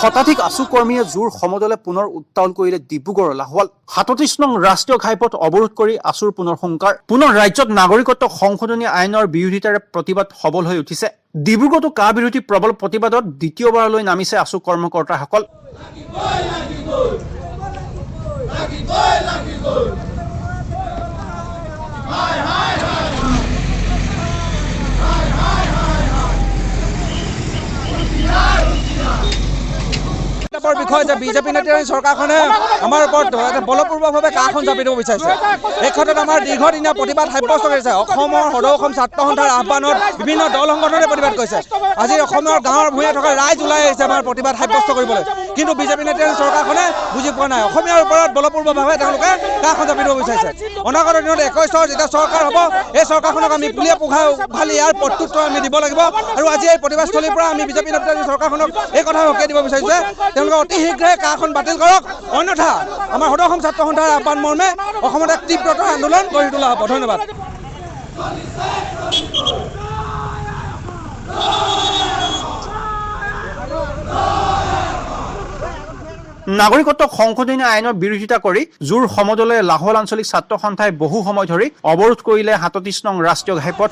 শতাধিক আছু কৰ্মীয়ে জোৰ সমদলে পুনৰ উত্তাল কৰিলে ডিব্ৰুগড় লাহোৱাল ৩৭ নং ৰাষ্ট্ৰীয় ঘাইপথ অৱৰোধ কৰি আছুৰ পুনৰ হুংকাৰ পুনৰ ৰাজ্যত নাগৰিকত্ব সংশোধনী আইনৰ বিৰোধিতাৰে প্ৰতিবাদ সবল হৈ উঠিছে ডিব্ৰুগড়তো কা বিৰোধী প্ৰবল প্ৰতিবাদত দ্বিতীয়বাৰলৈ নামিছে আছু কৰ্মকৰ্তাসকল বিষয় যে বিজেপি নেতৃত্বাধীন চৰকাৰখনে আমাৰ ওপৰত বলপূৰ্বকভাৱে কাখন জাপি দিব বিচাৰিছে এই ক্ষেত্ৰত আমাৰ দীৰ্ঘদিনীয়া প্ৰতিবাদ সাব্যস্ত কৰিছে অসমৰ সদৌ অসম ছাত্ৰ সন্থাৰ আহ্বানত বিভিন্ন দল সংগঠনে প্ৰতিবাদ কৰিছে আজি অসমৰ গাঁৱৰ ভূঞে থকা ৰাইজ ওলাই আহিছে আমাৰ প্ৰতিবাদ সাব্যস্ত কৰিবলৈ কিন্তু বিজেপি নেতৃত্বাধীন চৰকাৰখনে বুজি পোৱা নাই অসমীয়াৰ ওপৰত বলপূৰ্বকভাৱে তেওঁলোকে কাখন জাপি দিব বিচাৰিছে অনাগত দিনত 21 যেতিয়া চৰকাৰ হ'ব এই চৰকাৰখনক আমি পুলিয়ে পোখা উঘালি ইয়াৰ প্ৰত্যুত্তৰ আমি দিব লাগিব আৰু আজি এই প্ৰতিবাদস্থলীৰ পৰা আমি বিজেপি নেতৃত্বাধীন চৰকাৰখনক এই কথা সকীয়াই দিব বিচাৰিছে তেওঁলোকে অতি শীঘ্ৰে কাখন বাতিল কৰক অন্যথা আমাৰ সদৌ অসম ছাত্ৰ সন্থাৰ আহ্বান মৰ্মে অসমত এক তীব্ৰতৰ আন্দোলন গঢ়ি তোলা হ'ব ধন্যবাদ নাগৰিকত্ব সংশোধনী আইনৰ বিৰোধিতা কৰি জোৰ সমদলে লাহোৱাল আঞ্চলিক ছাত্ৰ সন্থাই বহু সময় ধৰি অৱৰোধ কৰিলে ৩৭ নং ৰাষ্ট্ৰীয় ঘাইপথ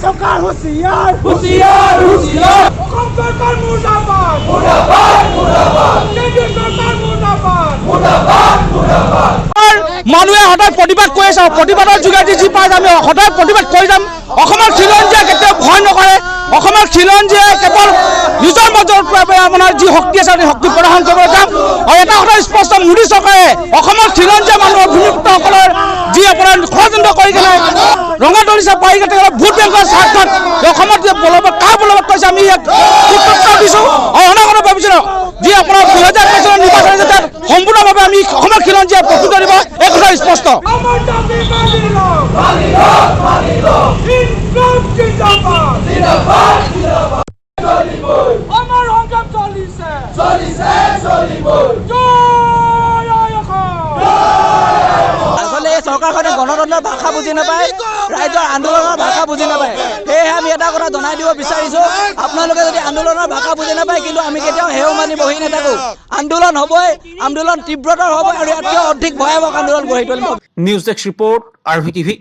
सरकार होशियार होशियार होशियार हुकुम सरकार मुर्दाबाद मुर्दाबाद मुर्दाबाद केंद्र सरकार मुर्दाबाद मुर्दाबाद मुर्दाबाद মানুহে হঠাৎ প্ৰতিবাদ কৰি আছে প্ৰতিবাদৰ যোগেদি যি পায় আমি হঠাৎ প্ৰতিবাদ কৰি যাম অসমৰ খিলঞ্জীয়ে কেতিয়াও ভয় নকৰে অসমৰ খিলঞ্জীয়ে কেৱল নিজৰ মাজৰ আপোনাৰ যি শক্তি আছে শক্তি প্ৰদৰ্শন কৰিবলৈ যাম আৰু এটা কথা স্পষ্ট মোদী চৰকাৰে অসমৰ খিলঞ্জীয়া মানুহৰ ভূমিপুত্ৰসকলৰ যি আপোনাৰ ষড়যন্ত্ৰ কৰি কেনে ৰঙা তলিচা পাই কেনে ভোট বেংকৰ স্বাৰ্থত অসমত যে বলবৎ কাৰ বলবৎ কৈছে আমি ইয়াক উত্তৰ দিছোঁ আৰু অনাগত ভৱিষ্যত যি আপোনাৰ 2025 নিৰ্বাচন যাতে সম্পূৰ্ণভাৱে আমি অসমৰ খিলঞ্জীয়ে প্ৰস্তুত দিব এই কথা স্পষ্ট চৰকাৰখনে গণতন্ত্ৰৰ ভাষা বুজি নাপায় ৰাইজৰ আন্দোলনৰ ভাষা বুজি নাপায় সেয়েহে আমি এটা কথা জনাই দিব বিচাৰিছোঁ আপোনালোকে যদি আন্দোলনৰ ভাষা বুজি নাপায় কিন্তু আমি কেতিয়াও হেও মানি বহি নাথাকোঁ আন্দোলন হ'বই আন্দোলন তীব্ৰতৰ হ'ব আৰু ইয়াতকৈ অধিক ভয়াৱহ আন্দোলন গঢ়ি তুলিব news desk report RV TV